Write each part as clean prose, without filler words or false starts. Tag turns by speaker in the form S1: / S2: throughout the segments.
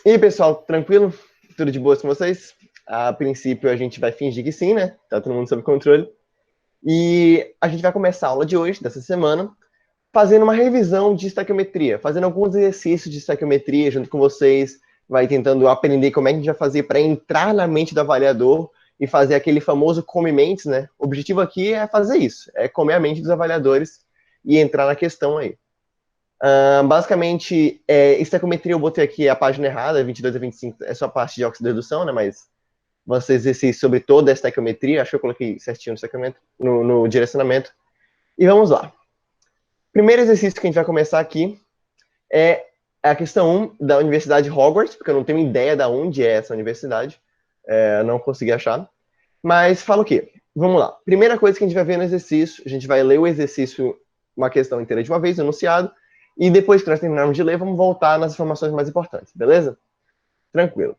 S1: E aí, pessoal, tranquilo? Tudo de boa com vocês? A princípio, a gente vai fingir que sim, né? Tá todo mundo sob controle. E a gente vai começar a aula de hoje, dessa semana, fazendo uma revisão de estaquiometria, fazendo alguns exercícios de estaquiometria junto com vocês, vai tentando aprender como é que a gente vai fazer para entrar na mente do avaliador e fazer aquele famoso come-mentes, né? O objetivo aqui é fazer isso, é comer a mente dos avaliadores e entrar na questão aí. Basicamente, estequiometria eu botei aqui a página errada, 22 a 25 é só a parte de óxido de redução, né? Mas você exercício sobre toda a estequiometria, acho que eu coloquei certinho no direcionamento. E vamos lá. Primeiro exercício que a gente vai começar aqui é a questão 1 da Universidade Hogwarts, porque eu não tenho ideia de onde é essa universidade, não consegui achar. Mas fala o quê? Vamos lá. Primeira coisa que a gente vai ver no exercício, a gente vai ler o exercício, uma questão inteira de uma vez, enunciado, e depois que nós terminarmos de ler, vamos voltar nas informações mais importantes, beleza? Tranquilo.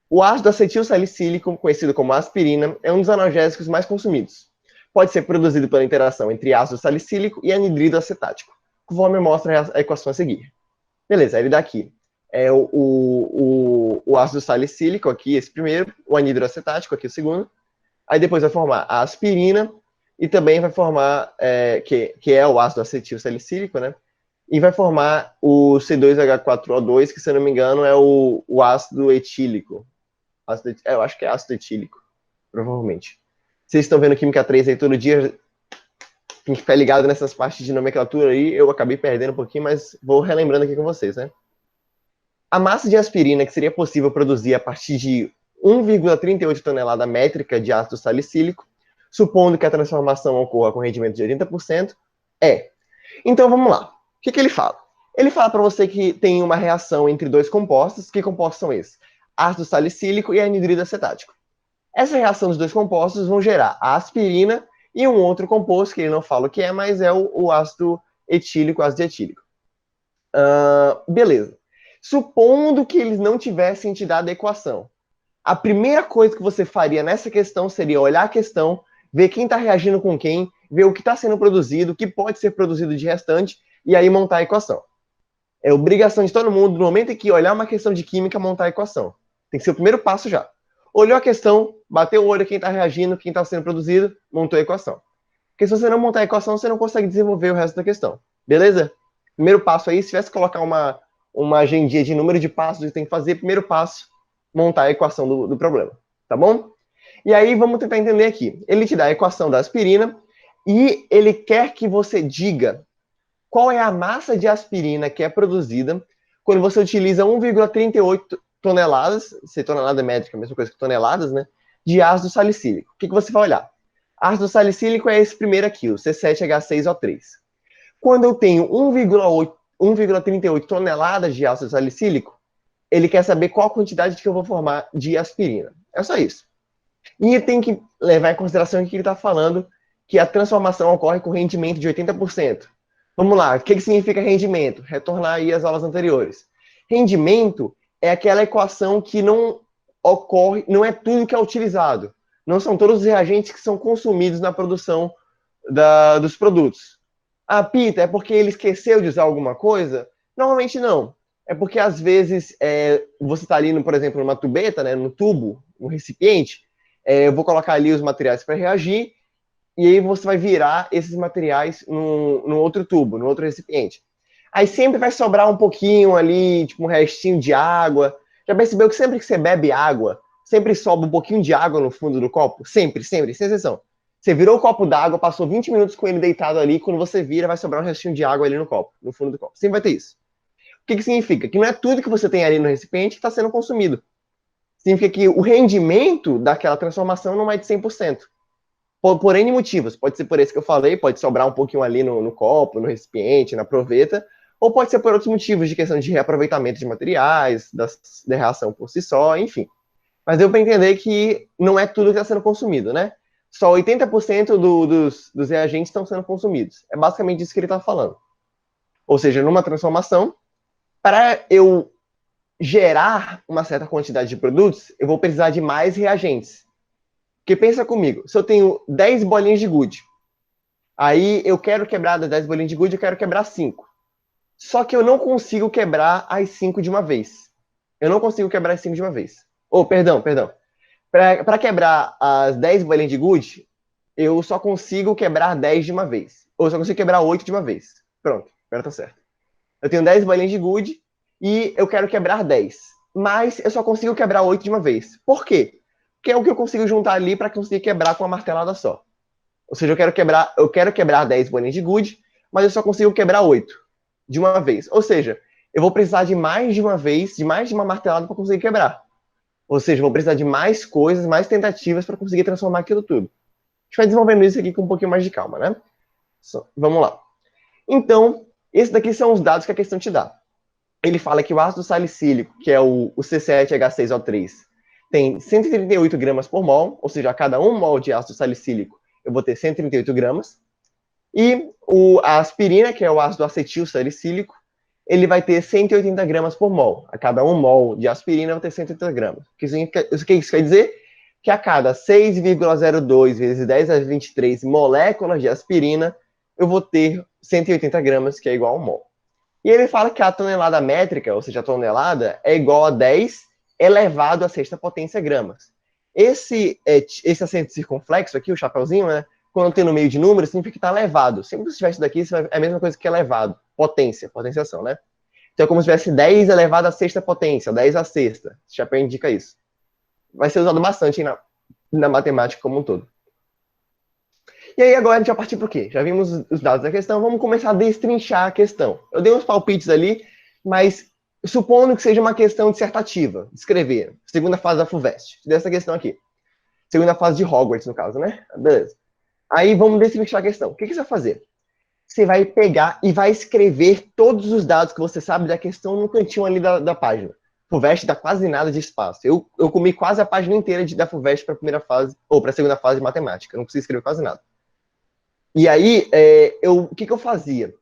S1: O ácido acetil salicílico, conhecido como aspirina, é um dos analgésicos mais consumidos. Pode ser produzido pela interação entre ácido salicílico e anidrido acetático, conforme mostra a equação a seguir. Beleza, ele dá aqui. O ácido salicílico, aqui, esse primeiro, o anidro acetático, aqui o segundo. Aí depois vai formar a aspirina e também vai formar, que é o ácido acetil salicílico, né? E vai formar o C2H4O2, que se eu não me engano é o ácido etílico. Eu acho que é ácido etílico, provavelmente. Vocês estão vendo Química 3 aí todo dia, tem que ficar ligado nessas partes de nomenclatura aí, eu acabei perdendo um pouquinho, mas vou relembrando aqui com vocês, né? A massa de aspirina que seria possível produzir a partir de 1,38 tonelada métrica de ácido salicílico, supondo que a transformação ocorra com rendimento de 80%, é. Então vamos lá. O que ele fala? Ele fala para você que tem uma reação entre dois compostos. Que compostos são esses? Ácido salicílico e anidrido acetático. Essa reação dos dois compostos vão gerar a aspirina e um outro composto, que ele não fala o que é, mas é o ácido etílico, ácido etílico. Beleza. Supondo que eles não tivessem te dado a equação, a primeira coisa que você faria nessa questão seria olhar a questão, ver quem está reagindo com quem, ver o que está sendo produzido, o que pode ser produzido de restante, e aí montar a equação. É obrigação de todo mundo, no momento em que olhar uma questão de química, montar a equação. Tem que ser o primeiro passo já. Olhou a questão, bateu o olho quem está reagindo, quem está sendo produzido, montou a equação. Porque se você não montar a equação, você não consegue desenvolver o resto da questão. Beleza? Primeiro passo aí, se tivesse que colocar uma agendinha de número de passos que tem que fazer, primeiro passo, montar a equação do problema. Tá bom? E aí, vamos tentar entender aqui. Ele te dá a equação da aspirina e ele quer que você diga qual é a massa de aspirina que é produzida quando você utiliza 1,38 toneladas, se tonelada métrica, a mesma coisa que toneladas, né, de ácido salicílico. O que você vai olhar? Ácido salicílico é esse primeiro aqui, o C7H6O3. Quando eu tenho 1,38 toneladas de ácido salicílico, ele quer saber qual a quantidade que eu vou formar de aspirina. É só isso. E tem que levar em consideração que ele está falando que a transformação ocorre com rendimento de 80%. Vamos lá, o que significa rendimento? Retornar aí às aulas anteriores. Rendimento é aquela equação que não ocorre, não é tudo que é utilizado. Não são todos os reagentes que são consumidos na produção dos produtos. Ah, Pita, é porque ele esqueceu de usar alguma coisa? Normalmente não. É porque às vezes você está ali, por exemplo, numa tubeta, né, no tubo, no recipiente, eu vou colocar ali os materiais para reagir, e aí você vai virar esses materiais no outro tubo, no outro recipiente. Aí sempre vai sobrar um pouquinho ali, tipo um restinho de água. Já percebeu que sempre que você bebe água, sempre sobra um pouquinho de água no fundo do copo? Sempre, sempre, sem exceção. Você virou o copo d'água, passou 20 minutos com ele deitado ali, quando você vira, vai sobrar um restinho de água ali no copo, no fundo do copo. Sempre vai ter isso. O que significa? Que não é tudo que você tem ali no recipiente que está sendo consumido. Significa que o rendimento daquela transformação não é de 100%. Por N motivos. Pode ser por esse que eu falei, pode sobrar um pouquinho ali no copo, no recipiente, na proveta, ou pode ser por outros motivos, de questão de reaproveitamento de materiais, da reação por si só, enfim. Mas deu para entender que não é tudo que está sendo consumido, né? Só 80% dos reagentes estão sendo consumidos. É basicamente isso que ele está falando. Ou seja, numa transformação, para eu gerar uma certa quantidade de produtos, eu vou precisar de mais reagentes. Porque pensa comigo, se eu tenho 10 bolinhas de gude, aí eu quero quebrar das 10 bolinhas de gude, eu quero quebrar 5. Só que eu não consigo quebrar as 5 de uma vez. Eu não consigo quebrar as 5 de uma vez. Perdão. Para quebrar as 10 bolinhas de gude, eu só consigo quebrar 10 de uma vez. Ou só consigo quebrar 8 de uma vez. Pronto, agora tá certo. Eu tenho 10 bolinhas de gude e eu quero quebrar 10. Mas eu só consigo quebrar 8 de uma vez. Por quê? Porque é o que eu consigo juntar ali para conseguir quebrar com uma martelada só. Ou seja, eu quero quebrar 10 bolinhas de gude, mas eu só consigo quebrar 8 de uma vez. Ou seja, eu vou precisar de mais de uma vez, de mais de uma martelada para conseguir quebrar. Ou seja, eu vou precisar de mais coisas, mais tentativas para conseguir transformar aquilo tudo. A gente vai desenvolvendo isso aqui com um pouquinho mais de calma, né? Vamos lá. Então, esses daqui são os dados que a questão te dá. Ele fala que o ácido salicílico, que é o C7H6O3, tem 138 gramas por mol, ou seja, a cada 1 mol de ácido salicílico eu vou ter 138 gramas. E a aspirina, que é o ácido acetil salicílico, ele vai ter 180 gramas por mol. A cada 1 mol de aspirina eu vou ter 180 gramas. O que isso quer dizer? Que a cada 6,02 vezes 10 a 23 moléculas de aspirina, eu vou ter 180 gramas, que é igual a 1 mol. E ele fala que a tonelada métrica, ou seja, a tonelada, é igual a 10 elevado à sexta potência gramas. Esse acento circunflexo aqui, o chapeuzinho, né? Quando tem no meio de números, significa que está elevado. Sempre que você tiver isso daqui, é a mesma coisa que elevado. Potenciação, né? Então é como se tivesse 10 elevado à sexta potência, 10 à sexta. Esse chapéu indica isso. Vai ser usado bastante na matemática como um todo. E aí agora a gente vai partir para o quê? Já vimos os dados da questão, vamos começar a destrinchar a questão. Eu dei uns palpites ali, mas supondo que seja uma questão dissertativa, escrever, segunda fase da FUVEST, dessa questão aqui. Segunda fase de Hogwarts, no caso, né? Beleza. Aí vamos destrinchar a questão. O que você vai fazer? Você vai pegar e vai escrever todos os dados que você sabe da questão no cantinho ali da página. FUVEST dá quase nada de espaço. Eu comi quase a página inteira da FUVEST para a primeira fase, ou para a segunda fase de matemática. Eu não preciso escrever quase nada. E aí, o que eu fazia?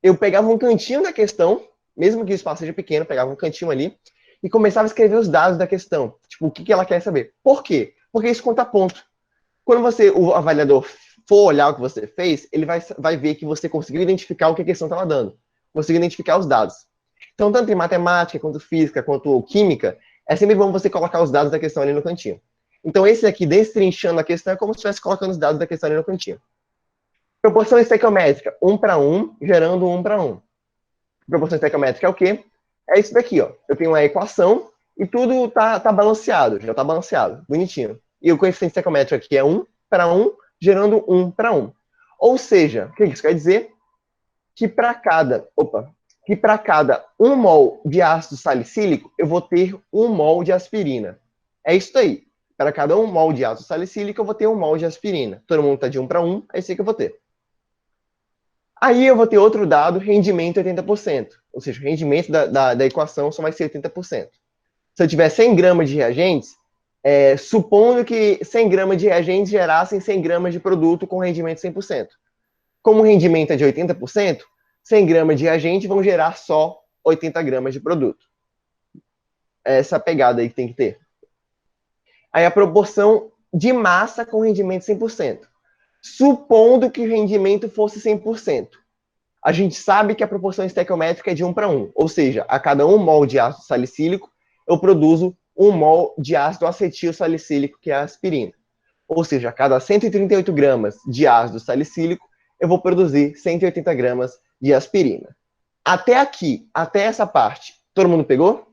S1: Eu pegava um cantinho da questão, mesmo que o espaço seja pequeno, pegava um cantinho ali e começava a escrever os dados da questão. Tipo, o que ela quer saber. Por quê? Porque isso conta ponto. Quando o avaliador for olhar o que você fez, ele vai ver que você conseguiu identificar o que a questão estava dando. Conseguiu identificar os dados. Então, tanto em matemática, quanto física, quanto química, é sempre bom você colocar os dados da questão ali no cantinho. Então, esse aqui, destrinchando a questão, é como se estivesse colocando os dados da questão ali no cantinho. Proporção estequiométrica, 1 para 1, gerando 1 para 1. Proporção estequiométrica é o quê? É isso daqui, ó. Eu tenho uma equação e tudo tá balanceado, já tá balanceado, bonitinho. E o coeficiente estequiométrico aqui é 1 para 1, gerando 1 para 1. Ou seja, o que isso quer dizer? Que para cada 1 mol de ácido salicílico, eu vou ter 1 mol de aspirina. É isso aí. Para cada 1 mol de ácido salicílico, eu vou ter 1 mol de aspirina. Todo mundo está de 1 para 1, é isso aí que eu vou ter. Aí eu vou ter outro dado, rendimento 80%. Ou seja, o rendimento da equação só vai ser 80%. Se eu tiver 100 gramas de reagentes, supondo que 100 gramas de reagentes gerassem 100 gramas de produto com rendimento 100%. Como o rendimento é de 80%, 100 gramas de reagente vão gerar só 80 gramas de produto. Essa pegada aí que tem que ter. Aí a proporção de massa com rendimento 100%. Supondo que o rendimento fosse 100%. A gente sabe que a proporção estequiométrica é de 1 para 1. Ou seja, a cada 1 mol de ácido salicílico, eu produzo 1 mol de ácido acetil salicílico, que é a aspirina. Ou seja, a cada 138 gramas de ácido salicílico, eu vou produzir 180 gramas de aspirina. Até aqui, até essa parte, todo mundo pegou?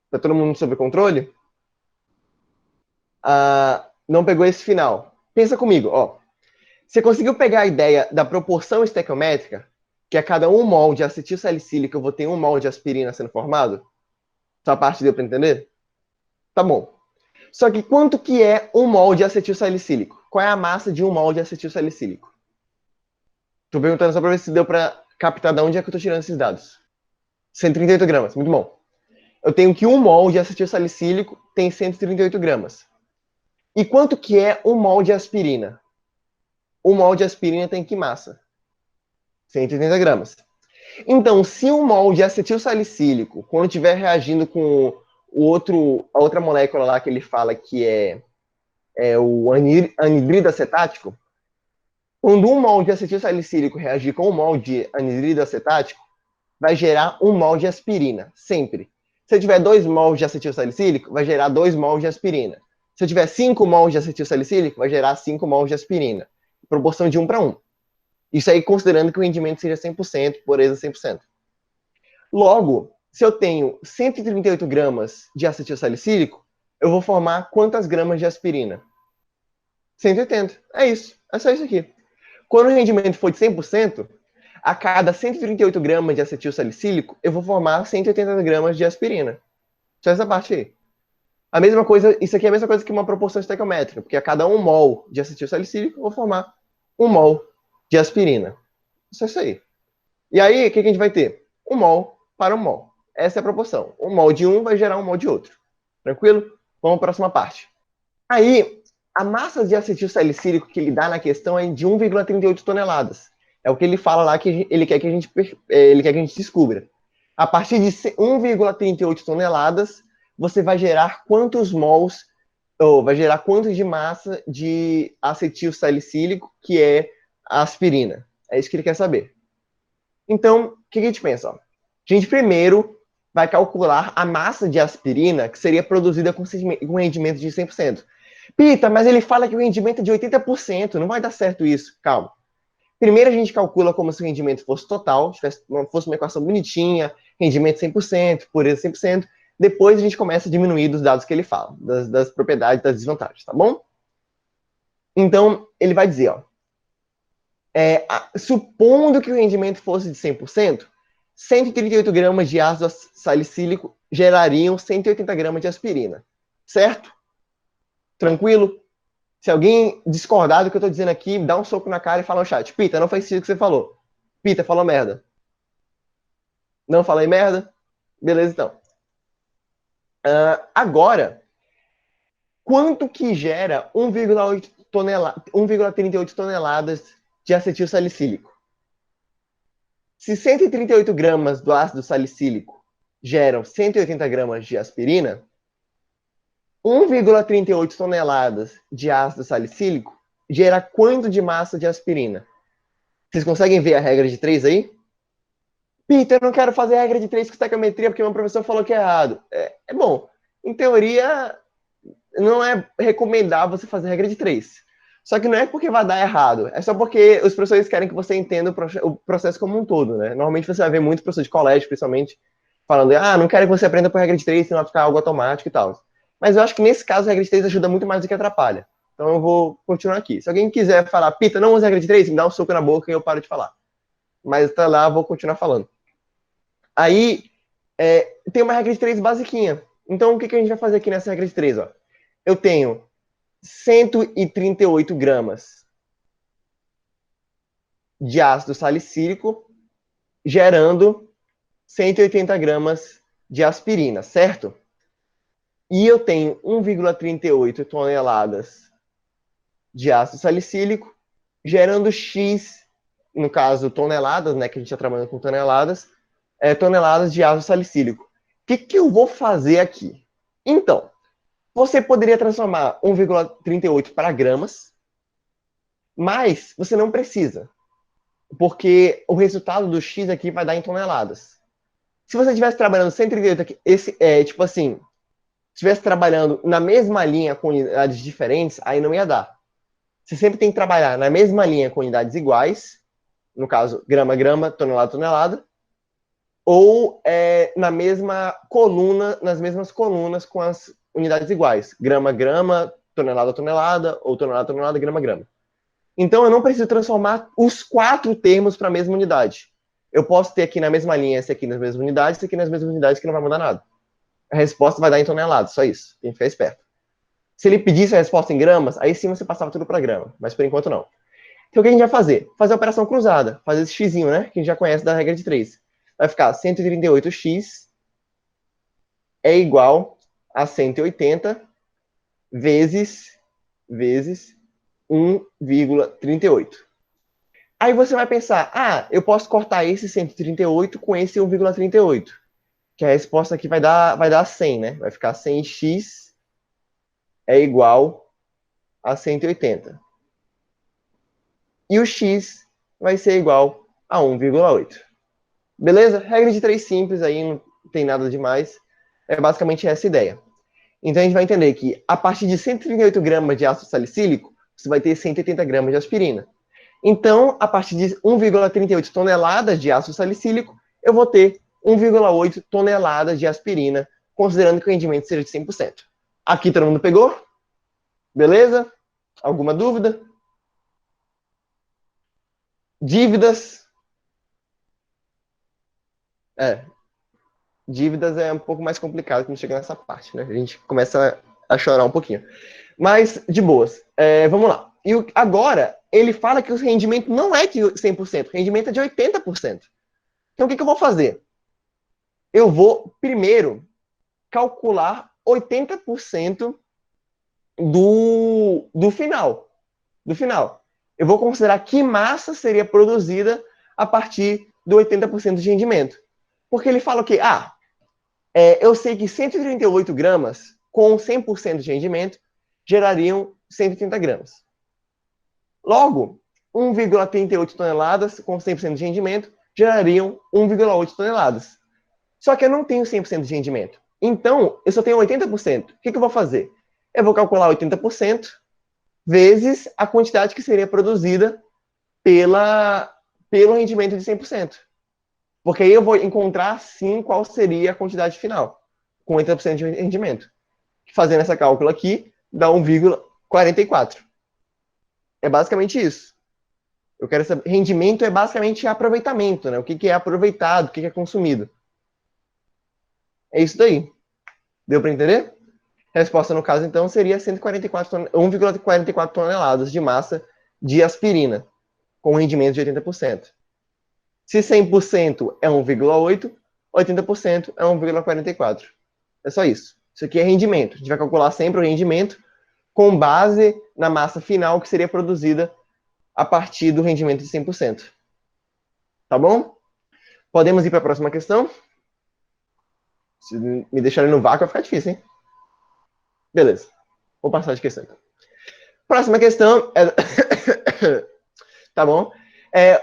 S1: Está todo mundo sob controle? Não pegou esse final. Pensa comigo, ó. Você conseguiu pegar a ideia da proporção estequiométrica? Que a cada 1 mol de acetil salicílico eu vou ter 1 mol de aspirina sendo formado? Essa parte deu para entender? Tá bom. Só que quanto que é 1 mol de acetil salicílico? Qual é a massa de 1 mol de acetil salicílico? Tô perguntando só para ver se deu para captar de onde é que eu tô tirando esses dados. 138 gramas, muito bom. Eu tenho que 1 mol de acetil salicílico tem 138 gramas. E quanto que é 1 mol de aspirina? 1 mol de aspirina tem que massa? 180 gramas. Então, se 1 mol de acetil salicílico, quando estiver reagindo com a outra molécula lá que ele fala que é o anidrido acetático, quando 1 mol de acetil salicílico reagir com 1 mol de anidrido acetático, vai gerar 1 mol de aspirina, sempre. Se eu tiver 2 mols de acetil salicílico, vai gerar 2 mols de aspirina. Se eu tiver 5 mols de acetil salicílico, vai gerar 5 mols de aspirina. Proporção de 1 para 1. Isso aí considerando que o rendimento seja 100%, pureza 100%. Logo, se eu tenho 138 gramas de acetil salicílico, eu vou formar quantas gramas de aspirina? 180. É isso. É só isso aqui. Quando o rendimento for de 100%, a cada 138 gramas de acetil salicílico, eu vou formar 180 gramas de aspirina. Só essa parte aí. A mesma coisa, isso aqui é a mesma coisa que uma proporção estequiométrica, porque a cada 1 mol de acetil salicílico, eu vou formar 1 mol de aspirina. Só isso aí. E aí, o que a gente vai ter? 1 mol para 1 mol. Essa é a proporção. 1 mol de um vai gerar 1 mol de outro. Tranquilo? Vamos para a próxima parte. Aí, a massa de acetil salicílico que ele dá na questão é de 1,38 toneladas. É o que ele fala lá que ele quer que a gente descubra. A partir de 1,38 toneladas, você vai gerar quantos mols, ou vai gerar quanto de massa de acetil salicílico, que é a aspirina. É isso que ele quer saber. Então, o que a gente pensa? Ó? A gente primeiro vai calcular a massa de aspirina que seria produzida com rendimento de 100%. Pita, mas ele fala que o rendimento é de 80%, não vai dar certo isso. Calma. Primeiro a gente calcula como se o rendimento fosse total, fosse uma equação bonitinha, rendimento 100%, pureza 100%. Depois a gente começa a diminuir dos dados que ele fala, das propriedades, das desvantagens, tá bom? Então, ele vai dizer, ó, supondo que o rendimento fosse de 100%, 138 gramas de ácido salicílico gerariam 180 gramas de aspirina. Certo? Tranquilo? Se alguém discordar do que eu estou dizendo aqui, dá um soco na cara e fala no chat. Pita, não faz sentido o que você falou. Pita, falou merda. Não falei merda? Beleza, então. Agora, quanto que gera 1,38 toneladas de acetil salicílico? Se 138 gramas do ácido salicílico geram 180 gramas de aspirina, 1,38 toneladas de ácido salicílico gera quanto de massa de aspirina? Vocês conseguem ver a regra de 3 aí? Peter, eu não quero fazer a regra de 3 com estequiometria porque meu professor falou que é errado. É bom. Em teoria, não é recomendável você fazer a regra de 3. Só que não é porque vai dar errado. É só porque os professores querem que você entenda o processo como um todo, né? Normalmente você vai ver muito professor de colégio, principalmente, falando, não quero que você aprenda por regra de 3, senão vai ficar algo automático e tal. Mas eu acho que nesse caso a regra de 3 ajuda muito mais do que atrapalha. Então eu vou continuar aqui. Se alguém quiser falar, Pita, não use a regra de 3, me dá um soco na boca e eu paro de falar. Mas até lá eu vou continuar falando. Aí tem uma regra de 3 basiquinha. Então o que a gente vai fazer aqui nessa regra de 3? Ó? Eu tenho 138 gramas de ácido salicílico gerando 180 gramas de aspirina, certo? E eu tenho 1,38 toneladas de ácido salicílico gerando X, no caso toneladas, né, que a gente está trabalhando com toneladas, toneladas de ácido salicílico. O que eu vou fazer aqui? Então, você poderia transformar 1,38 para gramas, mas você não precisa, porque o resultado do X aqui vai dar em toneladas. Se você estivesse trabalhando 138 aqui, tipo assim, estivesse trabalhando na mesma linha com unidades diferentes, aí não ia dar. Você sempre tem que trabalhar na mesma linha com unidades iguais, no caso, grama, grama, tonelada, tonelada, ou na mesma coluna, nas mesmas colunas com as unidades iguais. Grama, grama, tonelada, tonelada, ou tonelada, tonelada, grama, grama. Então, eu não preciso transformar os 4 termos para a mesma unidade. Eu posso ter aqui na mesma linha, esse aqui nas mesmas unidades, esse aqui nas mesmas unidades, que não vai mudar nada. A resposta vai dar em toneladas, só isso. Tem que ficar esperto. Se ele pedisse a resposta em gramas, aí sim você passava tudo para grama. Mas por enquanto não. Então, o que a gente vai fazer? Fazer a operação cruzada. Fazer esse xzinho, né? Que a gente já conhece da regra de 3. Vai ficar 138x é igual a 180 vezes 1,38. Aí você vai pensar, eu posso cortar esse 138 com esse 1,38. Que a resposta aqui vai dar 100, né? Vai ficar 100x é igual a 180. E o x vai ser igual a 1,8. Beleza? Regra de 3 simples aí, não tem nada demais. É basicamente essa a ideia. Então a gente vai entender que a partir de 138 gramas de ácido salicílico, você vai ter 180 gramas de aspirina. Então, a partir de 1,38 toneladas de ácido salicílico, eu vou ter 1,8 toneladas de aspirina, considerando que o rendimento seja de 100%. Aqui todo mundo pegou? Beleza? Alguma dúvida? Dívidas? Dívidas é um pouco mais complicado quando chega nessa parte, né? A gente começa a chorar um pouquinho. Mas, de boas. Vamos lá. E agora, ele fala que o rendimento não é de 100%, o rendimento é de 80%. Então, o que eu vou fazer? Eu vou, primeiro, calcular 80% do final. Do final. Eu vou considerar que massa seria produzida a partir do 80% de rendimento. Porque ele fala que, eu sei que 138 gramas com 100% de rendimento gerariam 130 gramas. Logo, 1,38 toneladas com 100% de rendimento gerariam 1,8 toneladas. Só que eu não tenho 100% de rendimento. Então, eu só tenho 80%. O que eu vou fazer? Eu vou calcular 80% vezes a quantidade que seria produzida pelo rendimento de 100%. Porque aí eu vou encontrar, sim, qual seria a quantidade final, com 80% de rendimento. Fazendo essa cálculo aqui, dá 1,44. É basicamente isso. Eu quero saber. Rendimento é basicamente aproveitamento, né? O que é aproveitado, o que é consumido. É isso daí. Deu para entender? A resposta, no caso, então, seria 1,44 toneladas de massa de aspirina, com rendimento de 80%. Se 100% é 1,8, 80% é 1,44. É só isso. Isso aqui é rendimento. A gente vai calcular sempre o rendimento com base na massa final que seria produzida a partir do rendimento de 100%. Tá bom? Podemos ir para a próxima questão? Se me deixarem no vácuo vai ficar difícil, hein? Beleza. Vou passar de questão. Próxima questão é... Tá bom?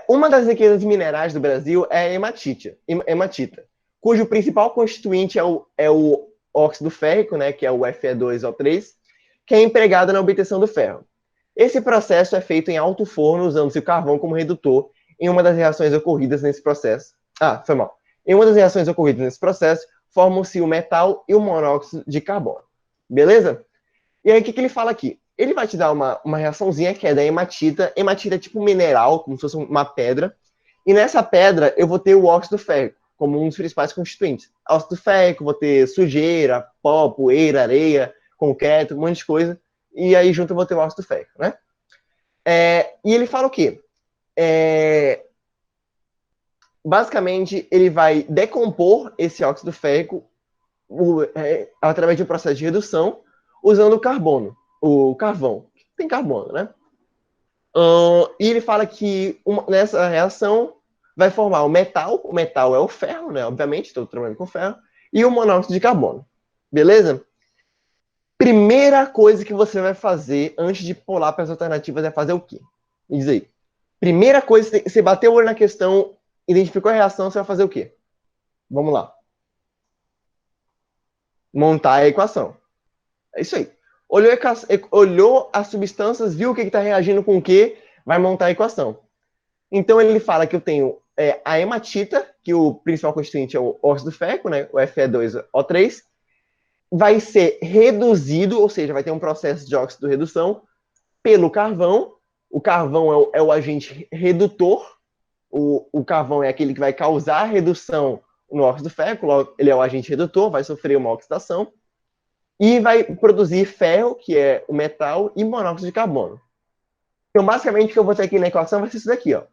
S1: Uma das riquezas minerais do Brasil é a hematita, cujo principal constituinte é o óxido férrico, né, que é o Fe2O3, que é empregado na obtenção do ferro. Esse processo é feito em alto forno, usando-se o carvão como redutor em uma das reações ocorridas nesse processo. Foi mal. Em uma das reações ocorridas nesse processo, formam-se o metal e o monóxido de carbono. Beleza? E aí, o que ele fala aqui? Ele vai te dar uma reaçãozinha que é da hematita. Hematita é tipo um mineral, como se fosse uma pedra. E nessa pedra, eu vou ter o óxido férrico, como um dos principais constituintes. Óxido férrico, vou ter sujeira, pó, poeira, areia, concreto, um monte de coisa. E aí, junto, eu vou ter o óxido férrico, né? E ele fala o quê? Basicamente, ele vai decompor esse óxido férrico através de um processo de redução, usando o carvão. Tem carbono, né? E ele fala que nessa reação vai formar o metal é o ferro, né? Obviamente, estou trabalhando com ferro, e o monóxido de carbono. Beleza? Primeira coisa que você vai fazer antes de pular para as alternativas é fazer o quê? Me diz aí. Primeira coisa, você bateu o olho na questão, identificou a reação, você vai fazer o quê? Vamos lá. Montar a equação. É isso aí. Olhou as substâncias, viu o que está reagindo com o que, vai montar a equação. Então ele fala que eu tenho a hematita, que o principal constituinte é o óxido férrico, né, o Fe2O3, vai ser reduzido, ou seja, vai ter um processo de óxido-redução pelo carvão. O carvão é o agente redutor. O carvão é aquele que vai causar a redução no óxido férrico, logo, ele é o agente redutor, vai sofrer uma oxidação. E vai produzir ferro, que é o metal, e monóxido de carbono. Então, basicamente, o que eu vou ter aqui na equação vai ser isso daqui, ó.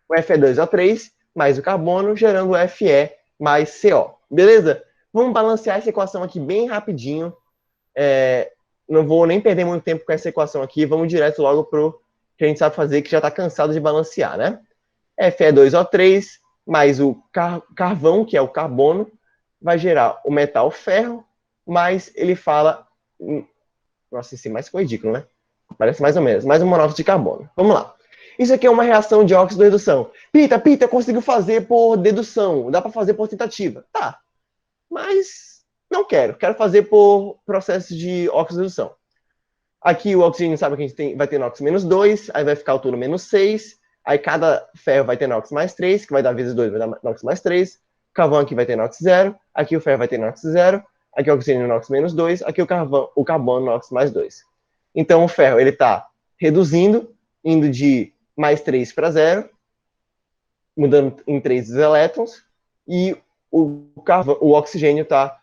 S1: O Fe2O3 mais o carbono, gerando o Fe mais CO. Beleza? Vamos balancear essa equação aqui bem rapidinho. Não vou nem perder muito tempo com essa equação aqui. Vamos direto logo pro que a gente sabe fazer, que já está cansado de balancear, né? Fe2O3 mais o carvão, que é o carbono, vai gerar o metal ferro, mas ele fala... Nossa, esse mais ficou ridículo, né? Parece mais ou menos. Mais um monóxido de carbono. Vamos lá. Isso aqui é uma reação de óxido-redução. Pita, conseguiu fazer por dedução. Dá para fazer por tentativa. Tá. Mas Não quero fazer por processo de oxidação. Aqui o oxigênio sabe que a gente vai ter NOx menos 2, aí vai ficar o touro menos 6, aí cada ferro vai ter NOx mais 3, que vai dar vezes 2, vai dar NOx mais 3, carvão aqui vai ter NOx 0, aqui o ferro vai ter NOx 0, aqui o oxigênio NOx menos 2, aqui o carbono NOx mais 2. Então o ferro ele está reduzindo, indo de mais 3 para 0, mudando em 3 os elétrons, e o oxigênio está...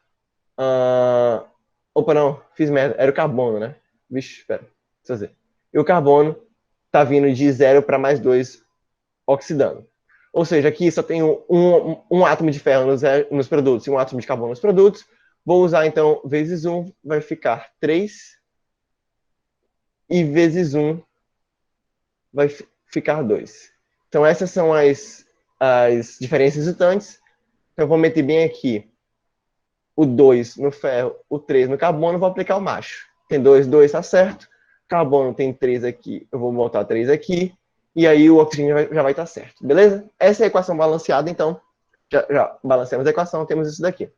S1: Opa, não, fiz merda, era o carbono, né? Vixe, espera, deixa eu fazer. E o carbono está vindo de 0 para mais 2 oxidando. Ou seja, aqui só tem um átomo de ferro nos produtos e um átomo de carbono nos produtos. Vou usar, então, vezes 1, vai ficar 3. E vezes 1 vai ficar 2. Então, essas são as diferenças resultantes. Então, eu vou meter bem aqui o 2 no ferro, o 3 no carbono, vou aplicar o macho. Tem 2, 2 tá certo. Carbono tem 3 aqui, eu vou botar 3 aqui. E aí o oxigênio já vai estar certo, beleza? Essa é a equação balanceada, então já balanceamos a equação, temos isso daqui.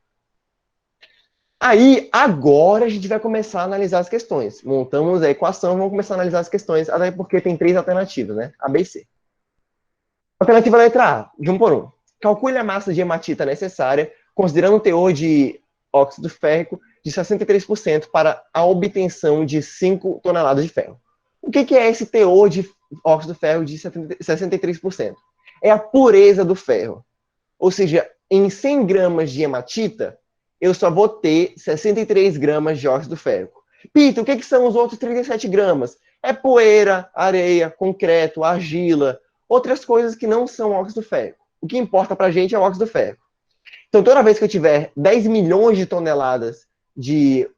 S1: Aí, agora a gente vai começar a analisar as questões. Montamos a equação, vamos começar a analisar as questões, até porque tem 3 alternativas, né? A, B e C. Alternativa letra A, de 1 por 1. Calcule a massa de hematita necessária, considerando o teor de óxido férrico de 63% para a obtenção de 5 toneladas de ferro. O que é esse teor de óxido de ferro de 63%? É a pureza do ferro. Ou seja, em 100 gramas de hematita, eu só vou ter 63 gramas de óxido férrico. Pita, o que são os outros 37 gramas? É poeira, areia, concreto, argila, outras coisas que não são óxido férrico. O que importa para a gente é o óxido férrico. Então, toda vez que eu tiver 10 milhões de toneladas de...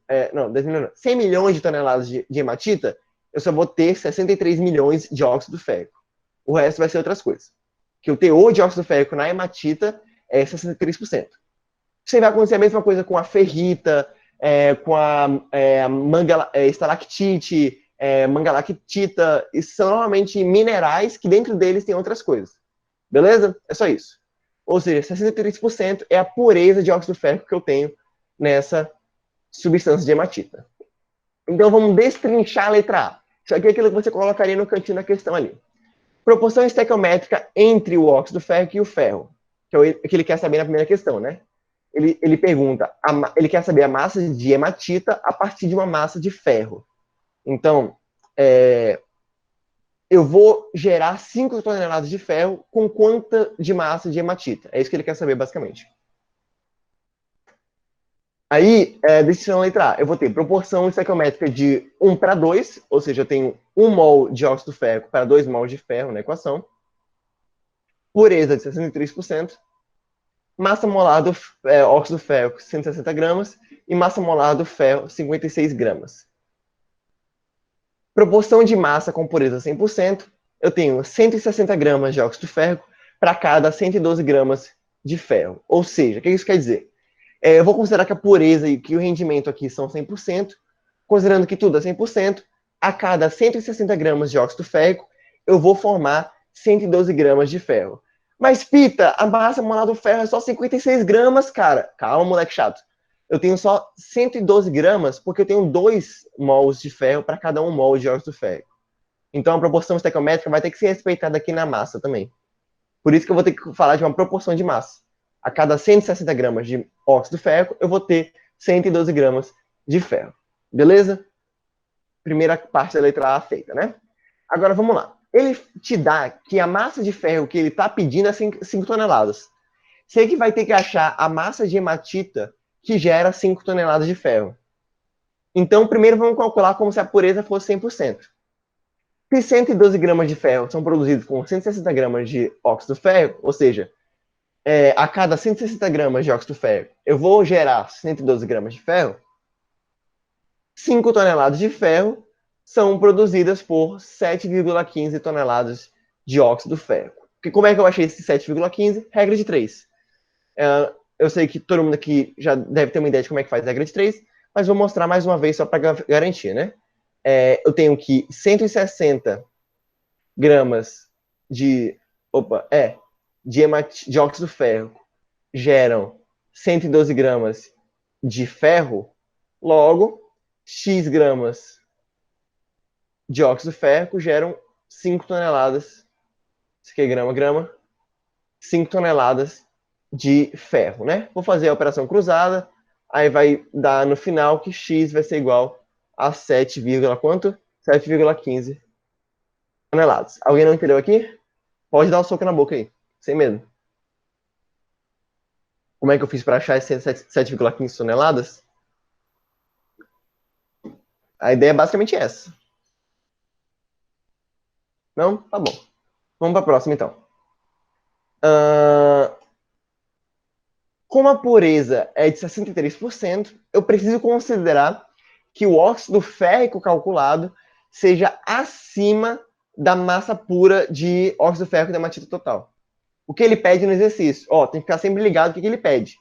S1: 100 milhões de toneladas de hematita, eu só vou ter 63 milhões de óxido férrico. O resto vai ser outras coisas. Que o teor de óxido férrico na hematita é 63%. Você vai acontecer a mesma coisa com a ferrita, com a estalactite, mangalactita. Isso são normalmente minerais que dentro deles tem outras coisas. Beleza? É só isso. Ou seja, 63% é a pureza de óxido férrico que eu tenho nessa substância de hematita. Então vamos destrinchar a letra A. Isso aqui é aquilo que você colocaria no cantinho da questão ali. Proporção estequiométrica entre o óxido férrico e o ferro, que é o que ele quer saber na primeira questão, né? Ele pergunta, ele quer saber a massa de hematita a partir de uma massa de ferro. Então, eu vou gerar 5 toneladas de ferro com quanta de massa de hematita? É isso que ele quer saber, basicamente. Aí, decisão letra A, eu vou ter proporção estequiométrica de 1 para 2, ou seja, eu tenho 1 mol de óxido férrico para 2 mols de ferro na equação. Pureza de 63%. Massa molar do óxido férrico, 160 gramas. E massa molar do ferro, 56 gramas. Proporção de massa com pureza 100%. Eu tenho 160 gramas de óxido férrico para cada 112 gramas de ferro. Ou seja, o que isso quer dizer? Eu vou considerar que a pureza e que o rendimento aqui são 100%. Considerando que tudo é 100%, a cada 160 gramas de óxido férrico, eu vou formar 112 gramas de ferro. Mas, Pita, a massa molar do ferro é só 56 gramas, cara. Calma, moleque chato. Eu tenho só 112 gramas porque eu tenho 2 mols de ferro para cada 1 mol de óxido férrico. Então, a proporção estequiométrica vai ter que ser respeitada aqui na massa também. Por isso que eu vou ter que falar de uma proporção de massa. A cada 160 gramas de óxido férrico, eu vou ter 112 gramas de ferro. Beleza? Primeira parte da letra A feita, né? Agora, vamos lá. Ele te dá que a massa de ferro que ele está pedindo é 5 toneladas. Você que vai ter que achar a massa de hematita que gera 5 toneladas de ferro. Então, primeiro vamos calcular como se a pureza fosse 100%. Se 112 gramas de ferro são produzidos com 160 gramas de óxido férrico, ou seja, a cada 160 gramas de óxido férrico, eu vou gerar 112 gramas de ferro, 5 toneladas de ferro são produzidas por 7,15 toneladas de óxido férrico. E como é que eu achei esse 7,15? Regra de 3. Eu sei que todo mundo aqui já deve ter uma ideia de como é que faz a regra de 3, mas vou mostrar mais uma vez só para garantir, né? Eu tenho que 160 gramas de óxido férrico geram 112 gramas de ferro, logo, X gramas de óxido férrico geram 5 toneladas, isso aqui é grama, grama, 5 toneladas de ferro, né? Vou fazer a operação cruzada, aí vai dar no final que X vai ser igual a 7, quanto? 7,15 toneladas. Alguém não entendeu aqui? Pode dar um soco na boca aí, sem medo. Como é que eu fiz para achar essas 7,15 toneladas? A ideia é basicamente essa. Não? Tá bom. Vamos para a próxima, então. Uh, como a pureza é de 63%, eu preciso considerar que o óxido férrico calculado seja acima da massa pura de óxido férrico da hematita total. O que ele pede no exercício? Ó, tem que ficar sempre ligado o que ele pede.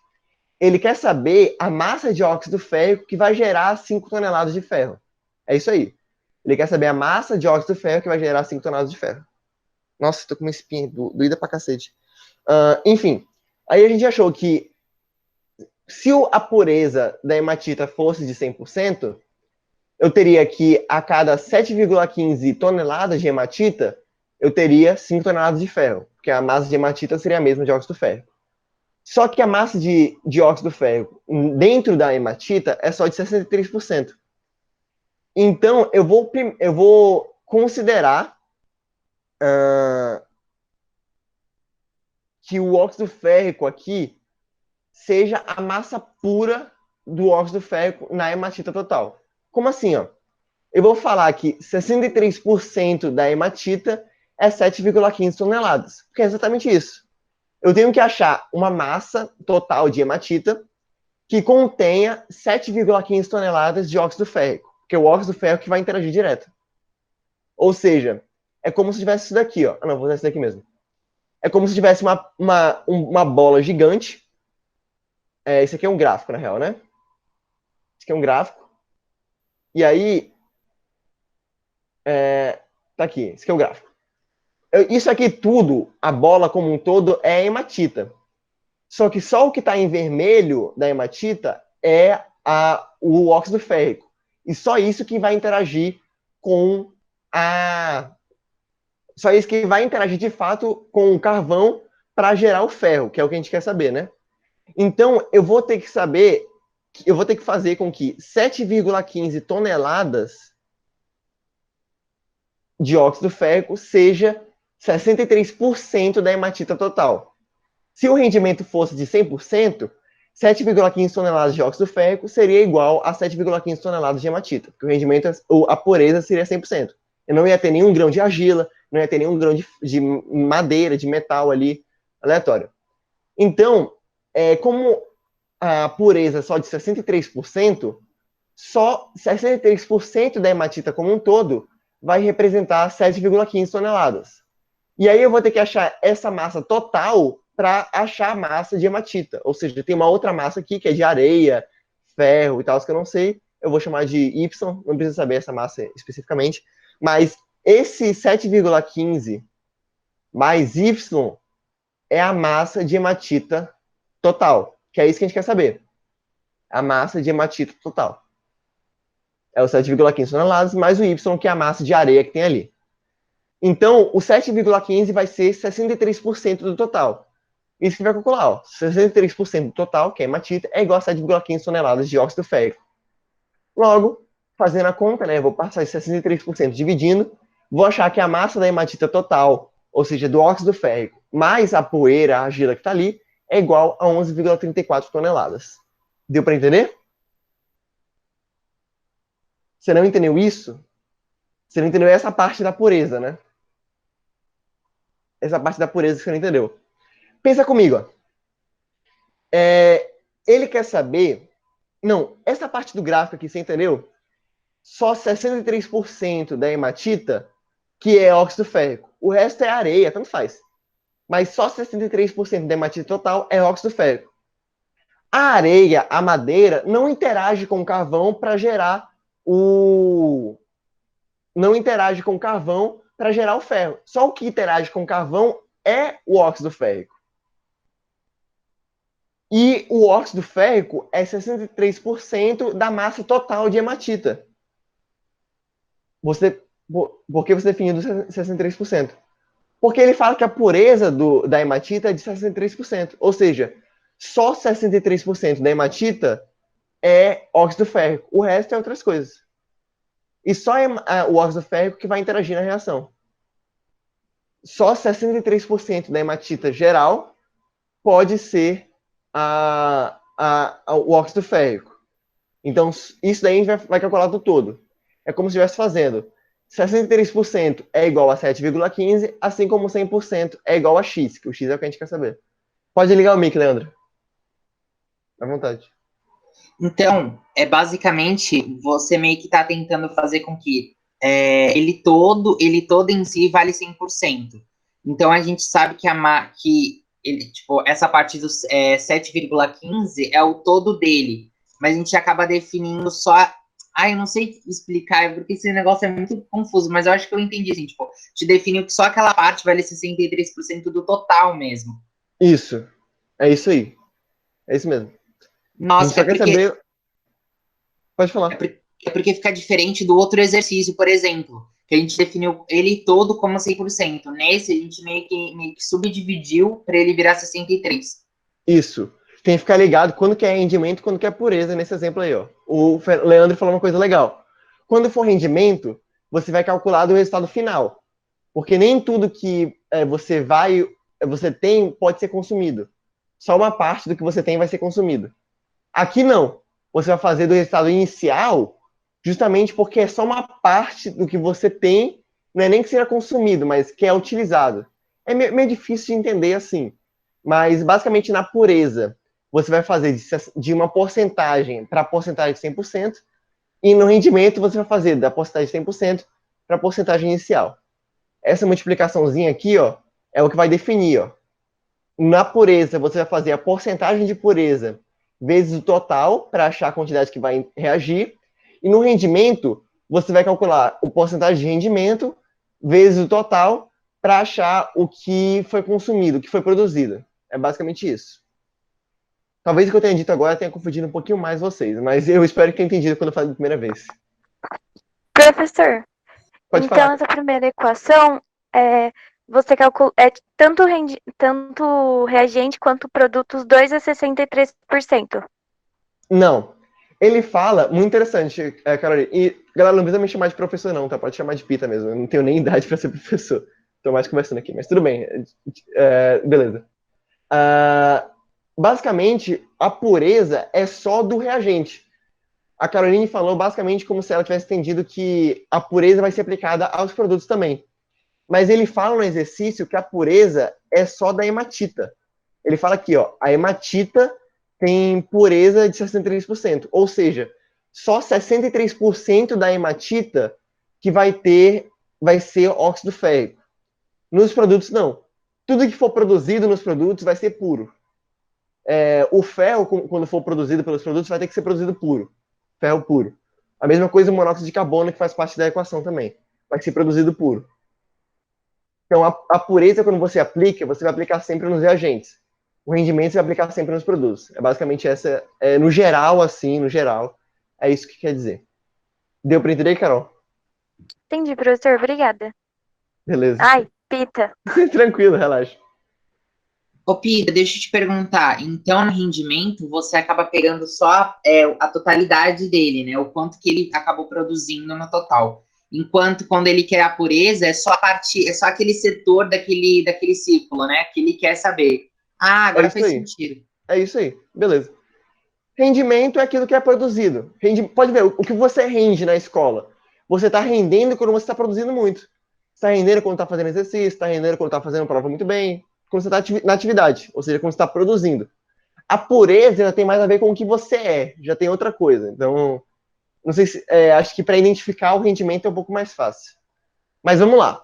S1: Ele quer saber a massa de óxido férrico que vai gerar 5 toneladas de ferro. É isso aí. Ele quer saber a massa de óxido férrico que vai gerar 5 toneladas de ferro. Nossa, tô com uma espinha doída pra cacete. Enfim, aí a gente achou que se a pureza da hematita fosse de 100%, eu teria que a cada 7,15 toneladas de hematita, eu teria 5 toneladas de ferro, porque a massa de hematita seria a mesma de óxido férrico. Só que a massa de óxido férrico dentro da hematita é só de 63%. Então, eu vou considerar que o óxido férrico aqui seja a massa pura do óxido férrico na hematita total. Como assim, ó? Eu vou falar que 63% da hematita é 7,15 toneladas, porque é exatamente isso. Eu tenho que achar uma massa total de hematita que contenha 7,15 toneladas de óxido férrico, que é o óxido férrico que vai interagir direto. Ou seja, é como se tivesse isso daqui, ó. Ah, não, vou usar isso daqui mesmo. É como se tivesse uma bola gigante. Isso aqui é um gráfico, na real, né? Isso aqui é um gráfico. E aí, tá aqui, isso aqui é o gráfico. Isso aqui tudo, a bola como um todo, é hematita. Só que só o que está em vermelho da hematita é o óxido férrico. E só isso que vai interagir com a. Só isso que vai interagir de fato com o carvão para gerar o ferro, que é o que a gente quer saber, né? Então, eu vou ter que saber, eu vou ter que fazer com que 7,15 toneladas de óxido férrico seja 63% da hematita total. Se o rendimento fosse de 100%, 7,15 toneladas de óxido férrico seria igual a 7,15 toneladas de hematita, porque o rendimento, a pureza seria 100%. Eu não ia ter nenhum grão de argila, não ia ter nenhum grão de madeira, de metal ali, aleatório. Então, como a pureza é só de 63%, só 63% da hematita como um todo vai representar 7,15 toneladas. E aí eu vou ter que achar essa massa total para achar a massa de hematita. Ou seja, tem uma outra massa aqui que é de areia, ferro e tal, que eu não sei. Eu vou chamar de Y, não preciso saber essa massa especificamente. Mas esse 7,15 mais Y é a massa de hematita total, que é isso que a gente quer saber. A massa de hematita total. É o 7,15 toneladas mais o Y, que é a massa de areia que tem ali. Então, o 7,15 vai ser 63% do total. Isso que vai calcular, ó. 63% do total, que é hematita, é igual a 7,15 toneladas de óxido férrico. Logo, fazendo a conta, né, eu vou passar esse 63% dividindo, vou achar que a massa da hematita total, ou seja, do óxido férrico, mais a poeira, a argila que está ali, é igual a 11,34 toneladas. Deu para entender? Você não entendeu isso? Você não entendeu essa parte da pureza, né? Essa parte da pureza que você não entendeu. Pensa comigo, ó. Ele quer saber. Não, essa parte do gráfico aqui, você entendeu? Só 63% da hematita que é óxido férrico. O resto é areia, tanto faz. Mas só 63% da hematita total é óxido férrico. A areia, a madeira, não interage com o carvão para gerar o. Não interage com o carvão para gerar o ferro. Só o que interage com o carvão é o óxido férrico. E o óxido férrico é 63% da massa total de hematita. Por que você definiu 63%? Porque ele fala que a pureza da hematita é de 63%. Ou seja, só 63% da hematita é óxido férrico. O resto é outras coisas. E só o óxido férrico que vai interagir na reação. Só 63% da hematita geral pode ser o óxido férrico. Então, isso daí a gente vai calcular do todo. É como se estivesse fazendo 63% é igual a 7,15, assim como 100% é igual a x, que o x é o que a gente quer saber. Pode ligar o mic, Leandro. À vontade.
S2: Então, é basicamente você meio que está tentando fazer com que ele todo em si vale 100%. Então a gente sabe que ele, tipo, essa parte dos 7,15 é o todo dele, mas a gente acaba definindo só. Ah, eu não sei explicar, porque esse negócio é muito confuso, mas eu acho que eu entendi, assim, tipo, te definiu que só aquela parte vale 63% do total mesmo.
S1: Isso. É isso aí. É isso mesmo. A gente
S2: Nossa,
S1: só quer saber. Pode
S2: É,
S1: falar.
S2: por- é porque fica diferente do outro exercício, por exemplo, que a gente definiu ele todo como 100%. Nesse, a gente meio que subdividiu para ele virar 63.
S1: Isso. Tem que ficar ligado quando que é rendimento e quando que é pureza nesse exemplo aí, ó. O Leandro falou uma coisa legal. Quando for rendimento, você vai calcular do resultado final. Porque nem tudo que você tem pode ser consumido. Só uma parte do que você tem vai ser consumido. Aqui não. Você vai fazer do resultado inicial justamente porque é só uma parte do que você tem, não é nem que seja consumido, mas que é utilizado. É meio difícil de entender assim. Mas basicamente na pureza, você vai fazer de uma porcentagem para a porcentagem de 100%, e no rendimento você vai fazer da porcentagem de 100% para a porcentagem inicial. Essa multiplicaçãozinha aqui, ó, é o que vai definir, ó. Na pureza, você vai fazer a porcentagem de pureza vezes o total para achar a quantidade que vai reagir. E no rendimento, você vai calcular o porcentagem de rendimento vezes o total para achar o que foi consumido, o que foi produzido. É basicamente isso. Talvez o que eu tenha dito agora tenha confundido um pouquinho mais vocês, mas eu espero que tenha entendido quando eu falei da primeira vez.
S3: Professor,
S1: Pode
S3: então
S1: falar.
S3: essa primeira equação é, você calcula tanto reagente quanto produto, os dois a 63%.
S1: Não. Ele fala, muito interessante, Carolina. E, galera, não precisa me chamar de professor, não, tá? Pode chamar de Pita mesmo. Eu não tenho nem idade para ser professor. Tô mais conversando aqui, mas tudo bem. Beleza. Ah, basicamente, a pureza é só do reagente. A Caroline falou basicamente como se ela tivesse entendido que a pureza vai ser aplicada aos produtos também. Mas ele fala no exercício que a pureza é só da hematita. Ele fala aqui, ó, a hematita tem pureza de 63%, ou seja, só 63% da hematita que vai ser óxido férrico. Nos produtos não. Tudo que for produzido nos produtos vai ser puro. O ferro, quando for produzido pelos produtos, vai ter que ser produzido puro. Ferro puro. A mesma coisa o monóxido de carbono, que faz parte da equação também. Vai ser produzido puro. Então, a pureza, quando você vai aplicar sempre nos reagentes. O rendimento você vai aplicar sempre nos produtos. É basicamente essa, no geral, assim, no geral, é isso que quer dizer. Deu para entender, Carol?
S3: Entendi, professor. Obrigada.
S1: Beleza.
S3: Ai, pita.
S1: Tranquilo, relaxa.
S2: Ô, Pita, deixa eu te perguntar. Então, no rendimento, você acaba pegando só a totalidade dele, né? O quanto que ele acabou produzindo no total. Enquanto quando ele quer a pureza, é só aquele setor daquele círculo, né? Que ele quer saber. Ah,
S1: É
S2: agora
S1: isso
S2: faz
S1: aí.
S2: sentido.
S1: É isso aí. Beleza. Rendimento é aquilo que é produzido. Pode ver, o que você rende na escola. Você está rendendo quando você está produzindo muito. Você está rendendo quando está fazendo exercício, está rendendo quando está fazendo prova muito bem, quando você está na atividade, ou seja, quando você está produzindo. A pureza já tem mais a ver com o que você é, já tem outra coisa. Então, não sei se. Acho que para identificar o rendimento é um pouco mais fácil. Mas vamos lá.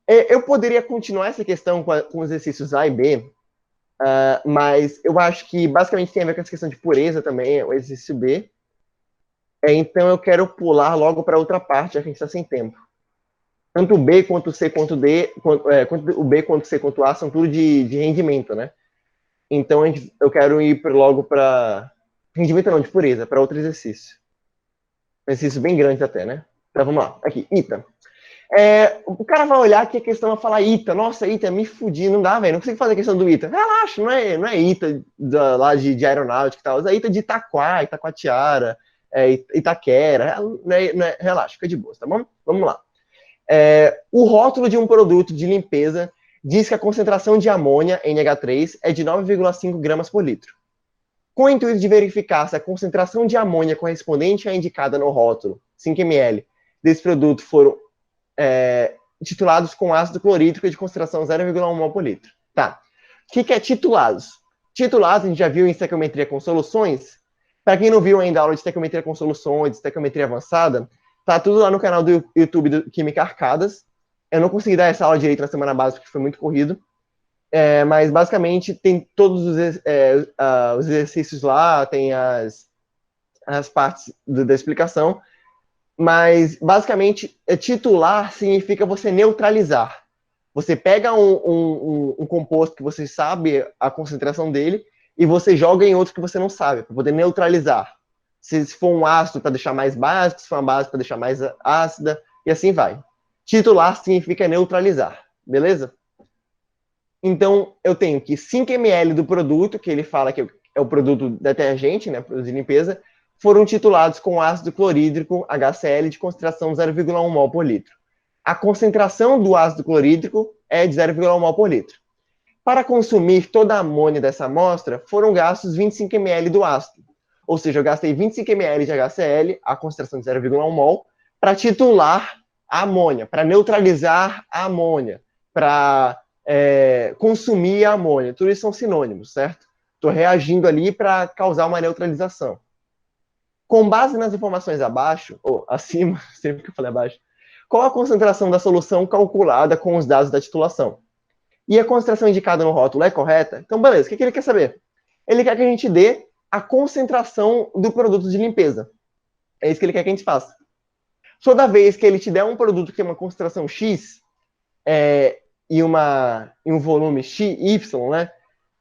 S1: Eu poderia continuar essa questão com os exercícios A e B, mas eu acho que basicamente tem a ver com essa questão de pureza também, o exercício B. Então eu quero pular logo para outra parte, já que a gente está sem tempo. Tanto o B quanto o C quanto o D, quanto o B quanto o C quanto o A são tudo de rendimento, né? Então eu quero ir logo para rendimento não, de pureza, para outro exercício. Um exercício bem grande até, né? Então vamos lá. Aqui, ITA. O cara vai olhar que a questão vai falar ITA. Nossa, ITA, me fudi, não dá, velho. Não consigo fazer a questão do ITA. Relaxa, não é ITA lá de aeronáutica e tal. É ITA de Itaquá, Itacoatiara, Itaquera. Relaxa, fica de boa, tá bom? Vamos lá. O rótulo de um produto de limpeza diz que a concentração de amônia, NH3, é de 9,5 gramas por litro. Com o intuito de verificar se a concentração de amônia correspondente à indicada no rótulo, 5 ml, desse produto foram titulados com ácido clorídrico de concentração 0,1 mol por litro. Tá. O que é titulados? Titulados, a gente já viu em estequiometria com soluções. Para quem não viu ainda a aula de estequiometria com soluções, de estequiometria avançada, tá tudo lá no canal do YouTube do Química Arcadas. Eu não consegui dar essa aula direito na semana básica, porque foi muito corrido. Mas, basicamente, tem todos os exercícios lá, tem as partes da explicação. Mas, basicamente, titular significa você neutralizar. Você pega um composto que você sabe a concentração dele e você joga em outro que você não sabe, para poder neutralizar. Se for um ácido, para deixar mais básico, se for uma base, para deixar mais ácida, e assim vai. Titular significa neutralizar, beleza? Então, eu tenho que 5 ml do produto, que ele fala que é o produto detergente, né, produto de limpeza, foram titulados com ácido clorídrico, HCl, de concentração 0,1 mol por litro. A concentração do ácido clorídrico é de 0,1 mol por litro. Para consumir toda a amônia dessa amostra, foram gastos 25 ml do ácido. Ou seja, eu gastei 25 ml de HCl, a concentração de 0,1 mol, para titular a amônia, para neutralizar a amônia, para consumir a amônia. Tudo isso são sinônimos, certo? Estou reagindo ali para causar uma neutralização. Com base nas informações abaixo, ou acima, sempre que eu falei abaixo, qual a concentração da solução calculada com os dados da titulação? E a concentração indicada no rótulo é correta? Então, beleza, o que ele quer saber? Ele quer que a gente dê a concentração do produto de limpeza. É isso que ele quer que a gente faça. Toda vez que ele te der um produto que tem uma concentração X e um volume Y, né,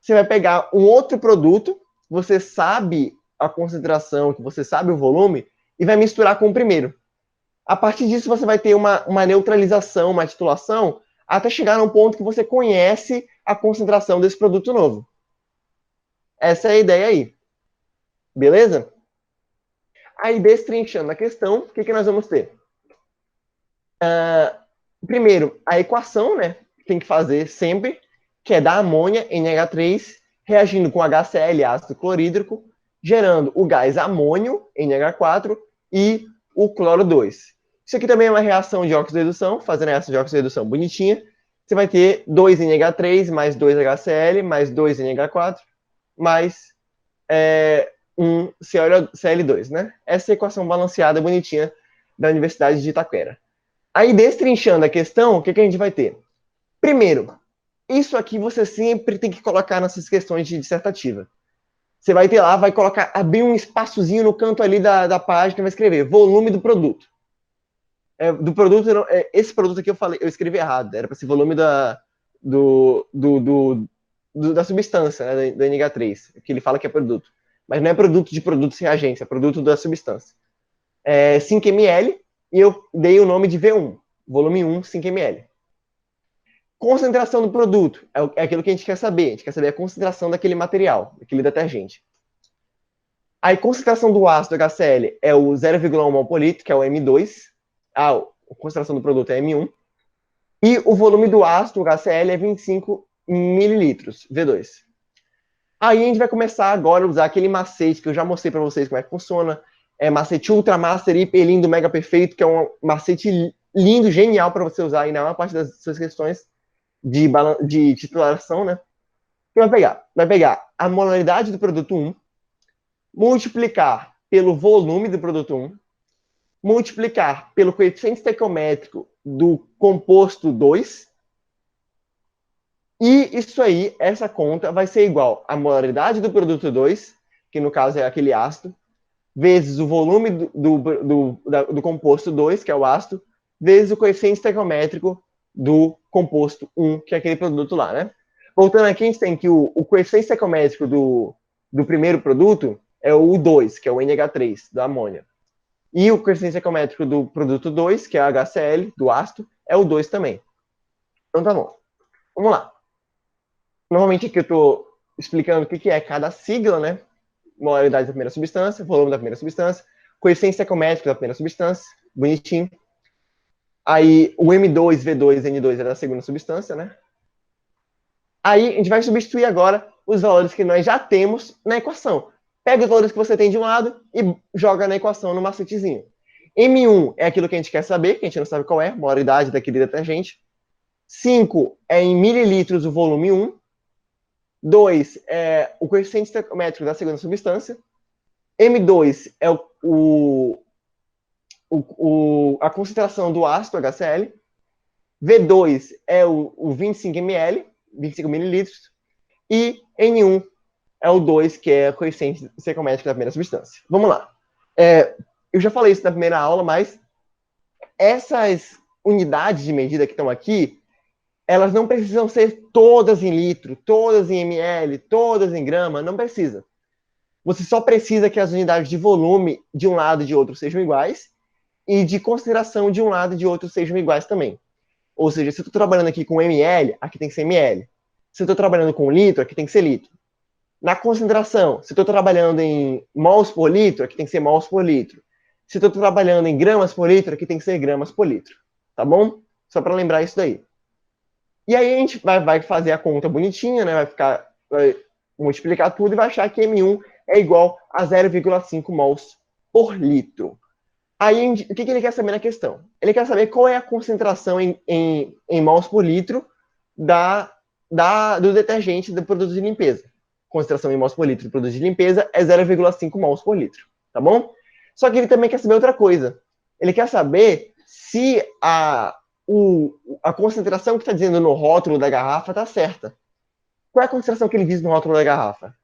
S1: você vai pegar um outro produto, você sabe a concentração, que você sabe o volume, e vai misturar com o primeiro. A partir disso, você vai ter uma neutralização, uma titulação, até chegar num ponto que você conhece a concentração desse produto novo. Essa é a ideia aí. Beleza? Aí, destrinchando a questão, o que nós vamos ter? Primeiro, a equação, né? Tem que fazer sempre, que é da amônia, NH3, reagindo com HCl, ácido clorídrico, gerando o gás amônio, NH4, e o cloro 2. Isso aqui também é uma reação de óxido-redução, fazendo a reação de óxido-redução bonitinha. Você vai ter 2NH3 mais 2HCl mais 2NH4 mais um Cl2, né? Essa é a equação balanceada bonitinha da Universidade de Itaquera. Aí, destrinchando a questão, o que a gente vai ter? Primeiro, isso aqui você sempre tem que colocar nessas questões de dissertativa. Você vai ter lá, vai colocar, abrir um espaçozinho no canto ali da página, vai escrever volume do produto. Do produto, esse produto aqui eu escrevi errado, era para ser volume da substância, né, do NH3, que ele fala que é produto. Mas não é produto de produtos reagentes, é produto da substância. 5 ml, e eu dei o nome de V1, volume 1, 5 ml. Concentração do produto, é aquilo que a gente quer saber. A gente quer saber a concentração daquele material, daquele detergente. A concentração do ácido HCl é o 0,1 mol por litro, que é o M2. A concentração do produto é M1. E o volume do ácido HCl é 25 mililitros, V2. Aí a gente vai começar agora a usar aquele macete que eu já mostrei para vocês como é que funciona. Macete Ultra Master Hiper Lindo Mega Perfeito, que é um macete lindo, genial para você usar aí na maior parte das suas questões de titulação, né? Que vai pegar? Vai pegar a molaridade do produto 1, multiplicar pelo volume do produto 1, multiplicar pelo coeficiente estequiométrico do composto 2, e isso aí, essa conta vai ser igual à molaridade do produto 2, que no caso é aquele ácido, vezes o volume do composto 2, que é o ácido, vezes o coeficiente estequiométrico do composto 1, que é aquele produto lá, né? Voltando aqui, a gente tem que o coeficiente estequiométrico do primeiro produto é o 2, que é o NH3, da amônia. E o coeficiente estequiométrico do produto 2, que é a HCl, do ácido, é o 2 também. Então tá bom. Vamos lá. Normalmente aqui eu estou explicando o que é cada sigla, né? Molaridade da primeira substância, volume da primeira substância, coeficiente estequiométrico da primeira substância, bonitinho. Aí o M2, V2, N2 é da segunda substância, né? Aí a gente vai substituir agora os valores que nós já temos na equação. Pega os valores que você tem de um lado e joga na equação no macetezinho. M1 é aquilo que a gente quer saber, que a gente não sabe qual é, molaridade daquele detergente. 5 é em mililitros o volume 1. 2 é o coeficiente estequiométrico da segunda substância. M2 é a concentração do ácido HCl. V2 é o 25 ml, 25 mililitros. E N1 é o 2, que é o coeficiente estequiométrico da primeira substância. Vamos lá. Eu já falei isso na primeira aula, mas essas unidades de medida que estão aqui, elas não precisam ser todas em litro, todas em ml, todas em grama, não precisa. Você só precisa que as unidades de volume de um lado e de outro sejam iguais e de consideração de um lado e de outro sejam iguais também. Ou seja, se eu estou trabalhando aqui com ml, aqui tem que ser ml. Se eu estou trabalhando com litro, aqui tem que ser litro. Na concentração, se eu estou trabalhando em mols por litro, aqui tem que ser mols por litro. Se eu estou trabalhando em gramas por litro, aqui tem que ser gramas por litro. Tá bom? Só para lembrar isso daí. E aí a gente vai fazer a conta bonitinha, né? Vai multiplicar tudo e vai achar que M1 é igual a 0,5 mols por litro. Aí, o que ele quer saber na questão? Ele quer saber qual é a concentração em mols por litro do detergente do produto de limpeza. Concentração em mols por litro do produto de limpeza é 0,5 mols por litro, tá bom? Só que ele também quer saber outra coisa. Ele quer saber se a concentração que está dizendo no rótulo da garrafa está certa. Qual é a concentração que ele diz no rótulo da garrafa?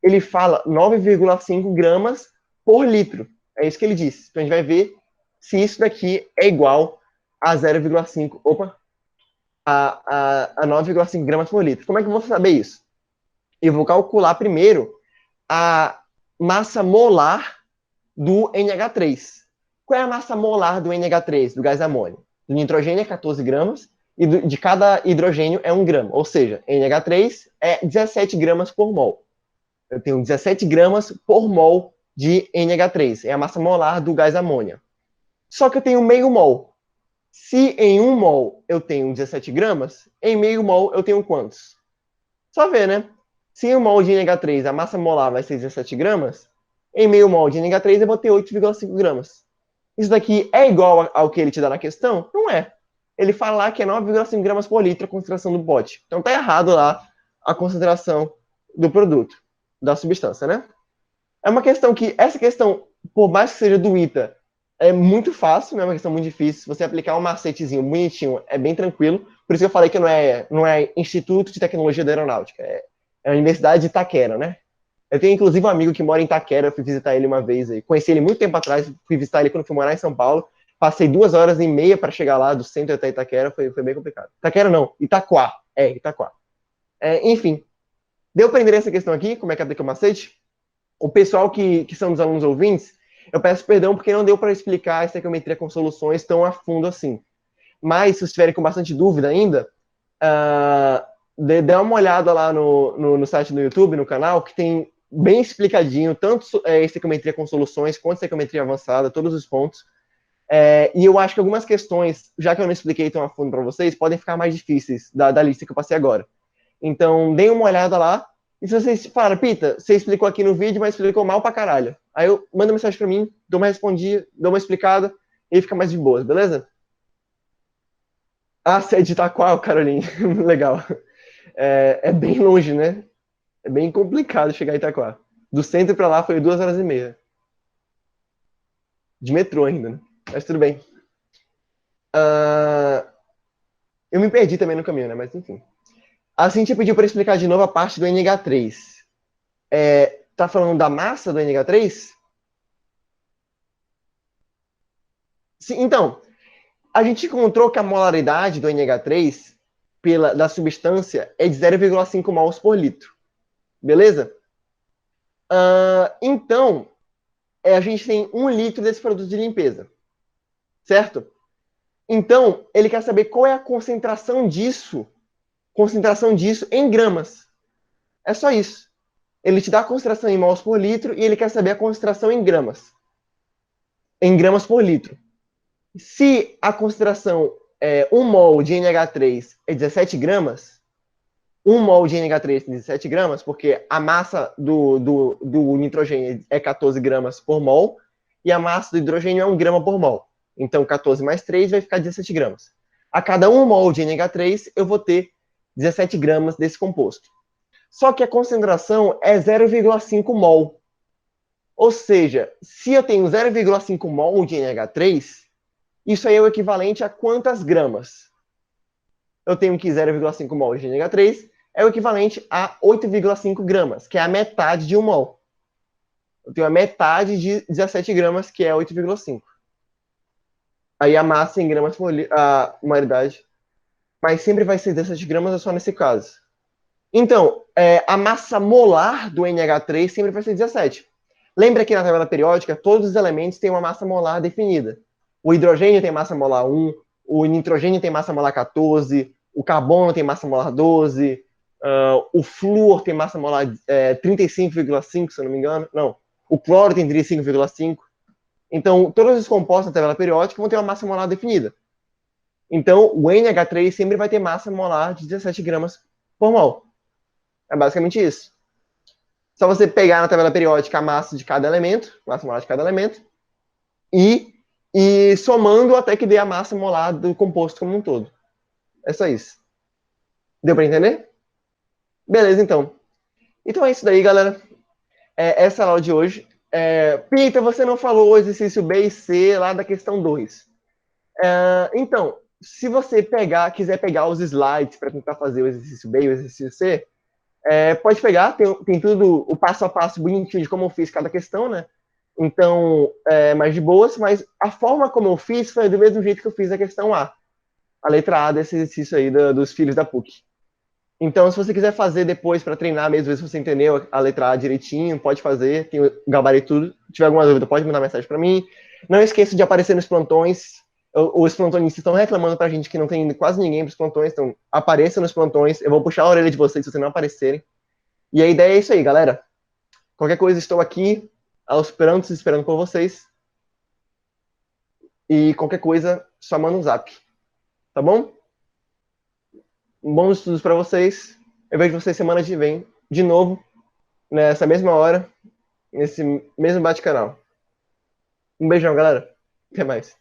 S1: Ele fala 9,5 gramas por litro. É isso que ele diz. Então a gente vai ver se isso daqui é igual a 0,5, a 9,5 gramas por litro. Como é que eu vou saber isso? Eu vou calcular primeiro a massa molar do NH3. Qual é a massa molar do NH3, do gás amônio? Do nitrogênio é 14 gramas e de cada hidrogênio é 1 grama. Ou seja, NH3 é 17 gramas por mol. Eu tenho 17 gramas por mol de NH3. É a massa molar do gás amônia. Só que eu tenho meio mol. Se em 1 mol eu tenho 17 gramas, em meio mol eu tenho quantos? Só ver, né? Se em 1 mol de NH3 a massa molar vai ser 17 gramas, em meio mol de NH3 eu vou ter 8,5 gramas. Isso daqui é igual ao que ele te dá na questão? Não é. Ele fala lá que é 9,5 gramas por litro a concentração do pote. Então tá errado lá a concentração do produto, da substância, né? É uma questão que, essa questão, por mais que seja do ITA, é muito fácil, não é uma questão muito difícil. Se você aplicar um macetezinho bonitinho, é bem tranquilo. Por isso que eu falei que não é Instituto de Tecnologia da Aeronáutica, é a Universidade de Itaquera, né? Eu tenho, inclusive, um amigo que mora em Itaquera, eu fui visitar ele uma vez aí. Conheci ele muito tempo atrás, fui visitar ele quando fui morar em São Paulo. Passei 2 horas e meia para chegar lá, do centro até Itaquera, foi bem complicado. Itaquera não, Itaquá. Itaquá. Enfim, deu para entender essa questão aqui, como é que aplica o macete? O pessoal que são dos alunos ouvintes, eu peço perdão porque não deu para explicar a estequiometria com soluções tão a fundo assim. Mas, se vocês estiverem com bastante dúvida ainda, dê uma olhada lá no site do YouTube, no canal, que tem bem explicadinho, tanto estequiometria com soluções, quanto estequiometria avançada, todos os pontos. E eu acho que algumas questões, já que eu não expliquei tão a fundo para vocês, podem ficar mais difíceis da lista que eu passei agora. Então, deem uma olhada lá. E se vocês falaram, Pita, você explicou aqui no vídeo, mas explicou mal pra caralho. Aí eu mando mensagem pra mim, dou uma respondida, dou uma explicada, e aí fica mais de boas, beleza? Ah, você é de Itaquá, Caroline. Legal. É bem longe, né? É bem complicado chegar em Itaquá. Do centro pra lá foi 2 horas e meia. De metrô ainda, né? Mas tudo bem. Eu me perdi também no caminho, né? Mas enfim. A Cintia pediu para explicar de novo a parte do NH3. Tá falando da massa do NH3? Sim, então, a gente encontrou que a molaridade do NH3 da substância é de 0,5 mols por litro. Beleza? Então, a gente tem 1 litro desse produto de limpeza. Certo? Então, ele quer saber qual é a concentração disso em gramas. É só isso. Ele te dá a concentração em mols por litro e ele quer saber a concentração em gramas. Em gramas por litro. Se a concentração 1 mol de NH3 é 17 gramas, 1 mol de NH3 tem 17 gramas, porque a massa do nitrogênio é 14 gramas por mol e a massa do hidrogênio é 1 grama por mol. Então, 14 mais 3 vai ficar 17 gramas. A cada 1 mol de NH3, eu vou ter 17 gramas desse composto. Só que a concentração é 0,5 mol. Ou seja, se eu tenho 0,5 mol de NH3, isso aí é o equivalente a quantas gramas? Eu tenho que 0,5 mol de NH3 é o equivalente a 8,5 gramas, que é a metade de 1 mol. Eu tenho a metade de 17 gramas, que é 8,5. Aí a massa em gramas por litro, a maioridade. Mas sempre vai ser 17 gramas, é só nesse caso. Então, a massa molar do NH3 sempre vai ser 17. Lembra que na tabela periódica, todos os elementos têm uma massa molar definida. O hidrogênio tem massa molar 1, o nitrogênio tem massa molar 14, o carbono tem massa molar 12, o flúor tem massa molar 35,5, se eu não me engano. Não, o cloro tem 35,5. Então, todos os compostos da tabela periódica vão ter uma massa molar definida. Então, o NH3 sempre vai ter massa molar de 17 gramas por mol. É basicamente isso. Só você pegar na tabela periódica a massa de cada elemento, massa molar de cada elemento, e somando até que dê a massa molar do composto como um todo. É só isso. Deu para entender? Beleza, então. Então é isso daí, galera. Essa é a aula de hoje. Peter, você não falou o exercício B e C lá da questão 2. Então, se você quiser pegar os slides para tentar fazer o exercício B e o exercício C, pode pegar, tem tudo o passo a passo bonitinho de como eu fiz cada questão, né? Então, mais de boas, mas a forma como eu fiz foi do mesmo jeito que eu fiz a questão A letra A desse exercício aí dos filhos da PUC. Então, se você quiser fazer depois para treinar mesmo, ver se você entendeu a letra A direitinho, pode fazer, tem o gabarito tudo. Se tiver alguma dúvida, pode mandar mensagem para mim. Não esqueça de aparecer nos plantões. Os plantonistas estão reclamando pra gente que não tem quase ninguém pros plantões, então apareça nos plantões. Eu vou puxar a orelha de vocês se vocês não aparecerem. E a ideia é isso aí, galera. Qualquer coisa, estou aqui, aos prantos, esperando por vocês. E qualquer coisa, só manda um zap. Tá bom? Bons estudos para vocês. Eu vejo vocês semana que vem, de novo, nessa mesma hora, nesse mesmo bate-canal. Um beijão, galera. Até mais.